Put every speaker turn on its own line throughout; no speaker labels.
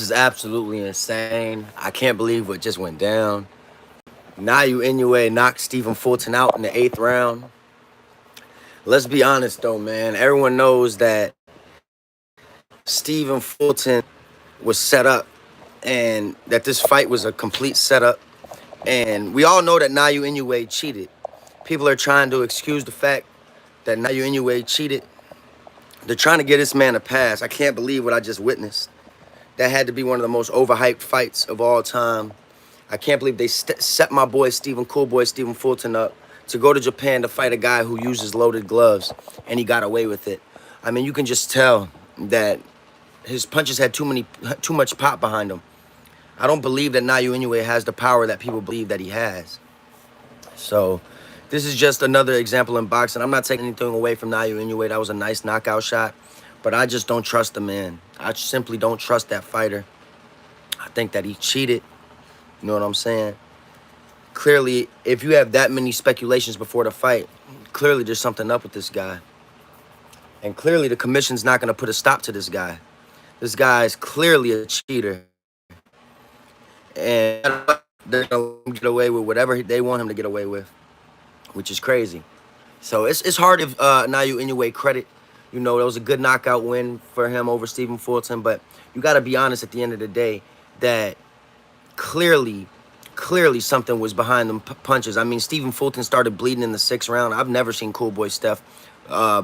is absolutely insane. I can't believe what just went down. Naoya Inoue knocked Stephen Fulton out in the eighth round. Let's be honest though, man. Everyone knows that Stephen Fulton was set up and that this fight was a complete setup. And we all know that Naoya Inoue cheated. People are trying to excuse the fact that Naoya Inoue cheated. They're trying to get this man a pass. I can't believe what I just witnessed. That had to be one of the most overhyped fights of all time. I can't believe they set my boy Stephen Fulton up to go to Japan to fight a guy who uses loaded gloves, and he got away with it. I mean, you can just tell that his punches had too much pop behind them. I don't believe that Naoya Inoue has the power that people believe that he has. So this is just another example in boxing. I'm not taking anything away from Naoya Inoue. That was a nice knockout shot, but I just don't trust the man. I simply don't trust that fighter. I think that he cheated. You know what I'm saying? Clearly, if you have that many speculations before the fight, clearly there's something up with this guy. And clearly the commission's not going to put a stop to this guy. This guy is clearly a cheater. And they're going to get away with whatever they want him to get away with, which is crazy. So it's hard to give Naoya Inoue credit. You know, it was a good knockout win for him over Stephen Fulton. But you got to be honest at the end of the day that clearly something was behind them punches. I mean, Stephen Fulton started bleeding in the sixth round. I've never seen Cool Boy Steph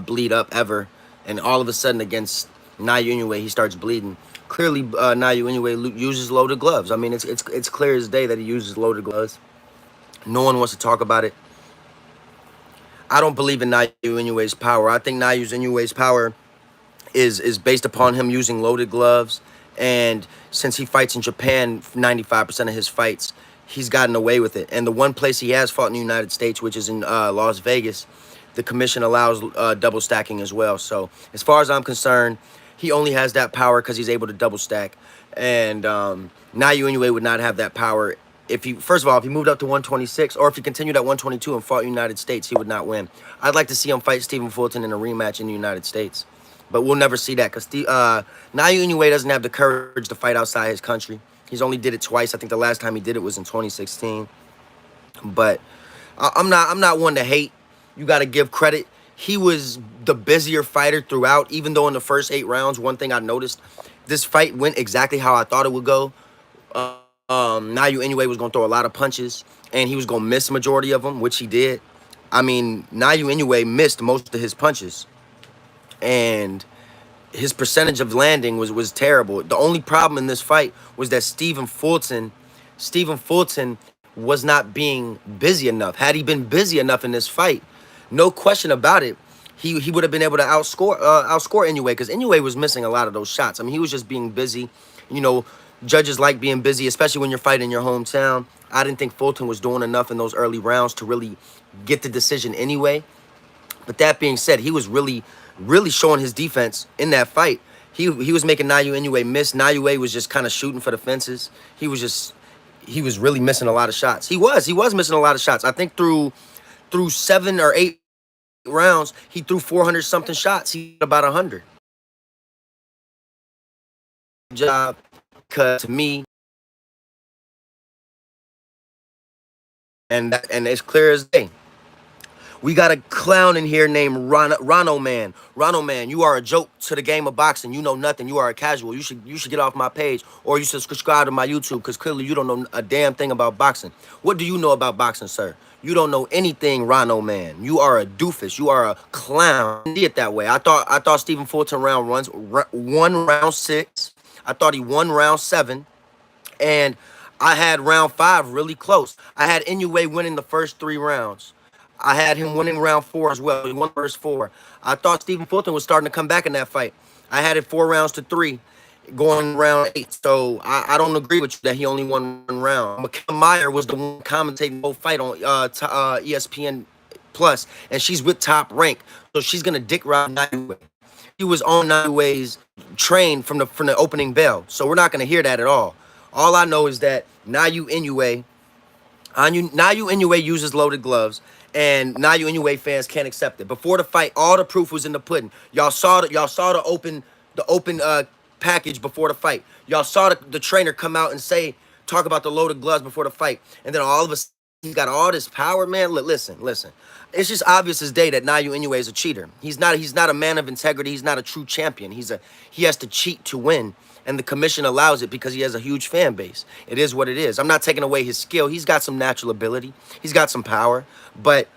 bleed up ever. And all of a sudden against Naoya Inoue, he starts bleeding. Clearly, Naoya Inoue uses loaded gloves. I mean, it's clear as day that he uses loaded gloves. No one wants to talk about it. I don't believe in Naoya Inoue's power. I think Naoya Inoue's power is based upon him using loaded gloves. And since he fights in Japan, 95% of his fights, he's gotten away with it. And the one place he has fought in the United States, which is in Las Vegas, the commission allows double stacking as well. So as far as I'm concerned, he only has that power because he's able to double stack. And Naoya Inoue would not have that power if he, first of all, if he moved up to 126, or if he continued at 122 and fought in the United States, he would not win. I'd like to see him fight Stephen Fulton in a rematch in the United States. But we'll never see that because Naoya Inoue doesn't have the courage to fight outside his country. He's only did it twice. I think the last time he did it was in 2016. But I'm not one to hate. You got to give credit. He was the busier fighter throughout, even though in the first 8 rounds, one thing I noticed, this fight went exactly how I thought it would go. Naoya Inoue was going to throw a lot of punches, and he was going to miss the majority of them, which he did. I mean, Naoya Inoue missed most of his punches, and his percentage of landing was terrible. The only problem in this fight was that Stephen Fulton was not being busy enough. Had he been busy enough in this fight, no question about it, he would have been able to outscore Inoue, because Inoue was missing a lot of those shots. I mean, he was just being busy. You know, judges like being busy, especially when you're fighting in your hometown. I didn't think Fulton was doing enough in those early rounds to really get the decision anyway. But that being said, he was really showing his defense in that fight. He was making Naoya Inoue miss. Naoya Inoue was just kind of shooting for the fences. He was really missing a lot of shots. He was missing a lot of shots. I think through 7 or 8 rounds, he threw 400 something shots. He had about 100. Job, because to me, and it's clear as day. We got a clown in here named Rano Man. Rano Man, you are a joke to the game of boxing. You know nothing. You are a casual. You should get off my page, or you should subscribe to my YouTube, because clearly you don't know a damn thing about boxing. What do you know about boxing, sir? You don't know anything, Rano Man. You are a doofus. You are a clown. See it that way. I thought Stephen Fulton won round 6. I thought he won round 7, and I had round 5 really close. I had Inoue winning the first 3 rounds. I had him winning round 4 as well. He won the first 4. I thought Stephen Fulton was starting to come back in that fight. I had it 4 rounds to 3 going round 8. So I don't agree with you that he only won 1 round. Michaela Meyer was the one commentating the whole fight on ESPN Plus, and she's with Top Rank. So she's going to dick ride Inoue. He was on Inoue's train from the opening bell. So we're not going to hear that at all. All I know is that Naoya Inoue uses loaded gloves, and Naoya Inoue fans can't accept it. Before the fight, all the proof was in the pudding. Y'all saw the open package before the fight. Y'all saw the trainer come out and talk about the loaded gloves before the fight. And then all of a sudden, he's got all this power, man. Listen. It's just obvious as day that Naoya Inoue is a cheater. He's not a man of integrity. He's not a true champion. He has to cheat to win. And the commission allows it because he has a huge fan base. It is what it is. I'm not taking away his skill. He's got some natural ability. He's got some power. But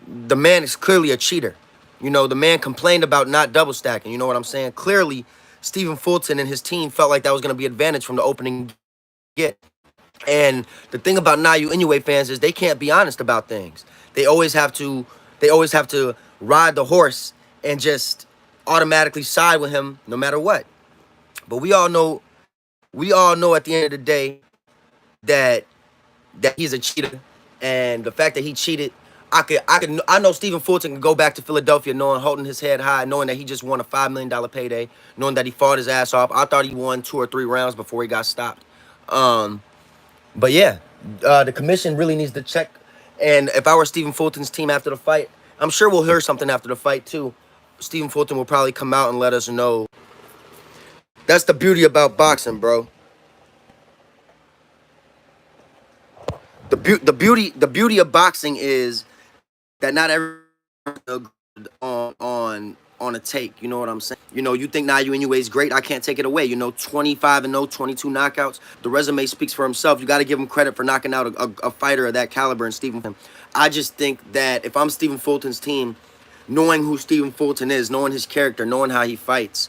the man is clearly a cheater. The man complained about not double stacking. You know what I'm saying? Clearly, Stephen Fulton and his team felt like that was going to be advantage from the opening get. And the thing about Naoya Inoue fans is they can't be honest about things. They always have to ride the horse and just automatically side with him no matter what. But we all know at the end of the day that he's a cheater, and the fact that he cheated, I know Stephen Fulton can go back to Philadelphia holding his head high, knowing that he just won a $5 million payday, knowing that he fought his ass off. I thought he won 2 or 3 rounds before he got stopped. But yeah, the commission really needs to check. And if I were Stephen Fulton's team after the fight, I'm sure we'll hear something after the fight too. Stephen Fulton will probably come out and let us know. That's the beauty about boxing, bro. The beauty of boxing is that not everyone on a take. You know what I'm saying? You think Naoya Inoue is great. I can't take it away. 25-0, 22 knockouts. The resume speaks for himself. You got to give him credit for knocking out a fighter of that caliber in Stephen Fulton. I just think that if I'm Stephen Fulton's team, knowing who Stephen Fulton is, knowing his character, knowing how he fights,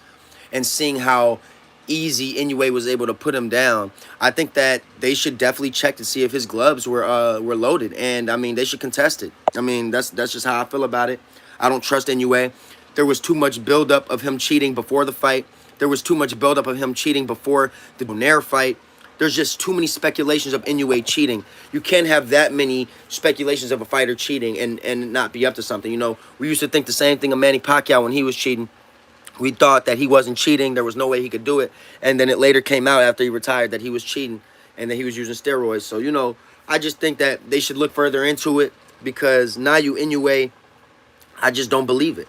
and seeing how easy Inoue was able to put him down, I think that they should definitely check to see if his gloves were loaded. And I mean, they should contest it. I mean, that's just how I feel about it. I don't trust Inoue. There was too much buildup of him cheating before the fight. There was too much buildup of him cheating before the Bonaire fight. There's just too many speculations of Inoue cheating. You can't have that many speculations of a fighter cheating and not be up to something. We used to think the same thing of Manny Pacquiao when he was cheating. We thought that he wasn't cheating. There was no way he could do it. And then it later came out after he retired that he was cheating and that he was using steroids. So, I just think that they should look further into it because Naoya Inoue, I just don't believe it.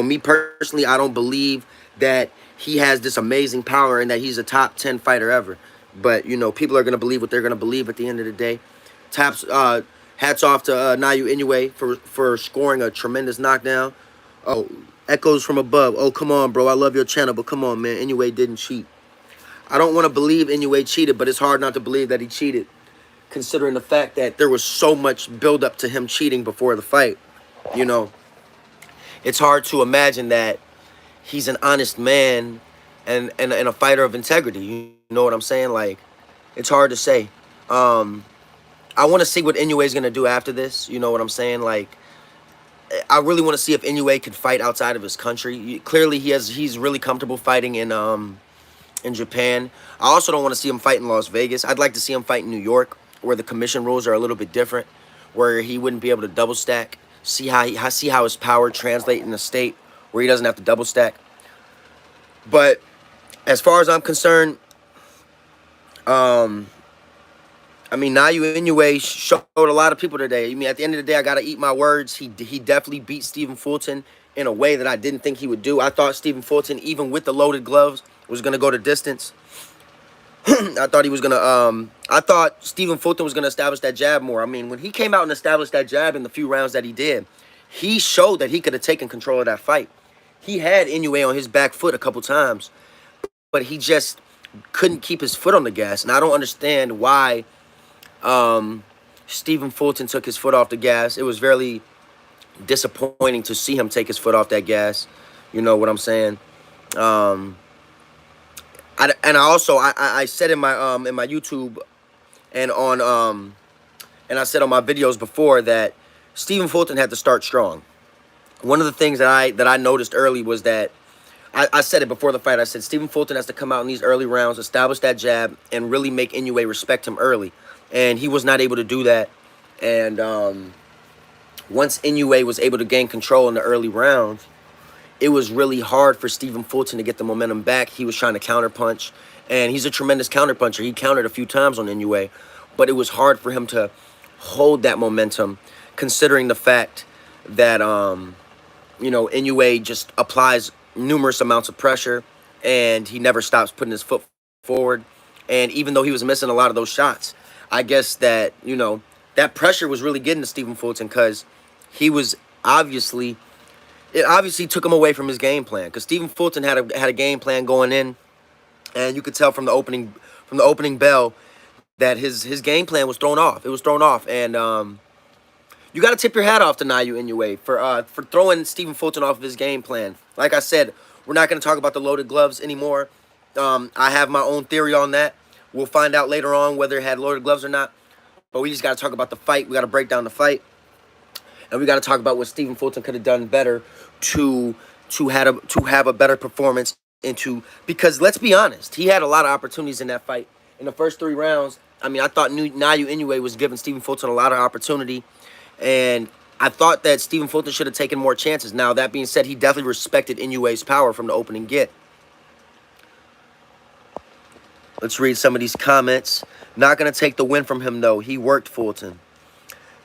Me personally, I don't believe that he has this amazing power and that he's a top 10 fighter ever. But, people are going to believe what they're going to believe at the end of the day. Hats off to Naoya Inoue for scoring a tremendous knockdown. Oh, echoes from above. Oh, come on, bro. I love your channel, but come on, man. Inoue didn't cheat. I don't want to believe Inoue cheated, but it's hard not to believe that he cheated, considering the fact that there was so much buildup to him cheating before the fight. It's hard to imagine that he's an honest man and a fighter of integrity. You know what I'm saying? Like, it's hard to say. I want to see what Inoue is going to do after this. You know what I'm saying? Like, I really want to see if Inoue can fight outside of his country. Clearly, he's really comfortable fighting in Japan. I also don't want to see him fight in Las Vegas. I'd like to see him fight in New York, where the commission rules are a little bit different, where he wouldn't be able to double stack. See how his power translate in a state where he doesn't have to double stack. But as far as I'm concerned, Naoya Inoue showed a lot of people today. At the end of the day, I got to eat my words. He definitely beat Stephen Fulton in a way that I didn't think he would do. I thought Stephen Fulton, even with the loaded gloves, was going to go the distance. I thought Stephen Fulton was going to establish that jab more. When he came out and established that jab in the few rounds that he did, he showed that he could have taken control of that fight. He had Inoue on his back foot a couple times, but he just couldn't keep his foot on the gas. And I don't understand why Stephen Fulton took his foot off the gas. It was very disappointing to see him take his foot off that gas. You know what I'm saying? I said in my YouTube and I said on my videos before that Stephen Fulton had to start strong. One of the things that I noticed early was that I said it before the fight. I said Stephen Fulton has to come out in these early rounds, establish that jab, and really make Inoue respect him early. And he was not able to do that. And once Inoue was able to gain control in the early rounds, it was really hard for Stephen Fulton to get the momentum back. He was trying to counterpunch, and he's a tremendous counterpuncher. He countered a few times on Inoue, but it was hard for him to hold that momentum, considering the fact that Inoue just applies numerous amounts of pressure, and he never stops putting his foot forward. And even though he was missing a lot of those shots, I guess that, that pressure was really getting to Stephen Fulton, because he was obviously it obviously took him away from his game plan, because Stephen Fulton had a game plan going in, and you could tell from the opening bell that his game plan was thrown off. It was thrown off, and you got to tip your hat off to Naoya Inoue for throwing Stephen Fulton off of his game plan. Like I said, we're not going to talk about the loaded gloves anymore. I have my own theory on that. We'll find out later on whether it had loaded gloves or not. But we just got to talk about the fight. We got to break down the fight, and we got to talk about what Stephen Fulton could have done better to have a better performance because let's be honest, he had a lot of opportunities in that fight. In the first 3 rounds, I mean, I thought Naoya Inoue was giving Stephen Fulton a lot of opportunity, and I thought that Stephen Fulton should have taken more chances. Now, that being said, he definitely respected Inoue's power from the opening get. Let's read some of these comments. Not going to take the win from him, though. He worked Fulton.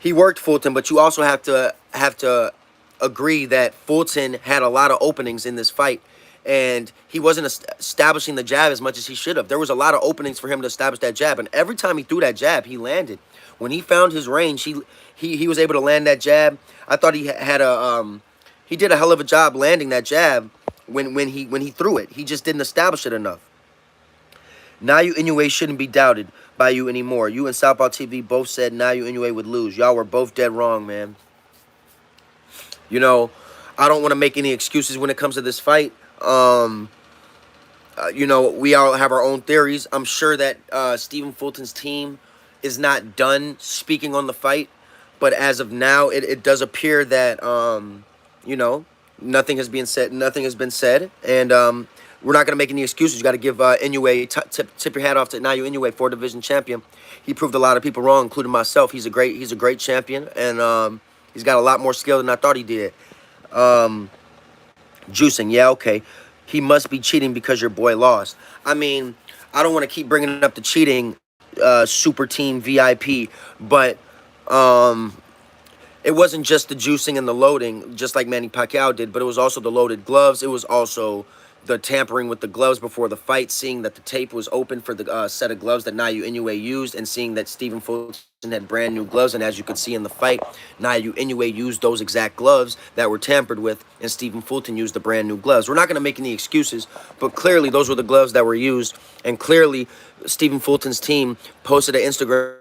But you also have to agree that Fulton had a lot of openings in this fight, and he wasn't establishing the jab as much as he should have. There was a lot of openings for him to establish that jab, and every time he threw that jab, he landed. When he found his range, he was able to land that jab. I thought he did a hell of a job landing that jab when he threw it. He just didn't establish it enough. Naoya Inoue shouldn't be doubted by you anymore. You and Southpaw TV both said Naoya Inoue would lose. Y'all were both dead wrong, man. I don't want to make any excuses when it comes to this fight. We all have our own theories. I'm sure that Stephen Fulton's team is not done speaking on the fight, but as of now, it does appear that nothing has been said. Nothing has been said, and we're not going to make any excuses. You got to give Inoue tip your hat off to Naoya Inoue, 4-division champion. He proved a lot of people wrong, including myself. He's a great champion, and he's got a lot more skill than I thought he did. Juicing, yeah, okay. He must be cheating because your boy lost. I mean, I don't want to keep bringing up the cheating, super team VIP, but it wasn't just the juicing and the loading, just like Manny Pacquiao did, but it was also the loaded gloves. It was also the tampering with the gloves before the fight, seeing that the tape was open for the set of gloves that Naoya Inoue used, and seeing that Stephen Fulton had brand new gloves. And as you could see in the fight, Naoya Inoue used those exact gloves that were tampered with, and Stephen Fulton used the brand new gloves. We're not going to make any excuses, but clearly those were the gloves that were used, and clearly Stephen Fulton's team posted an Instagram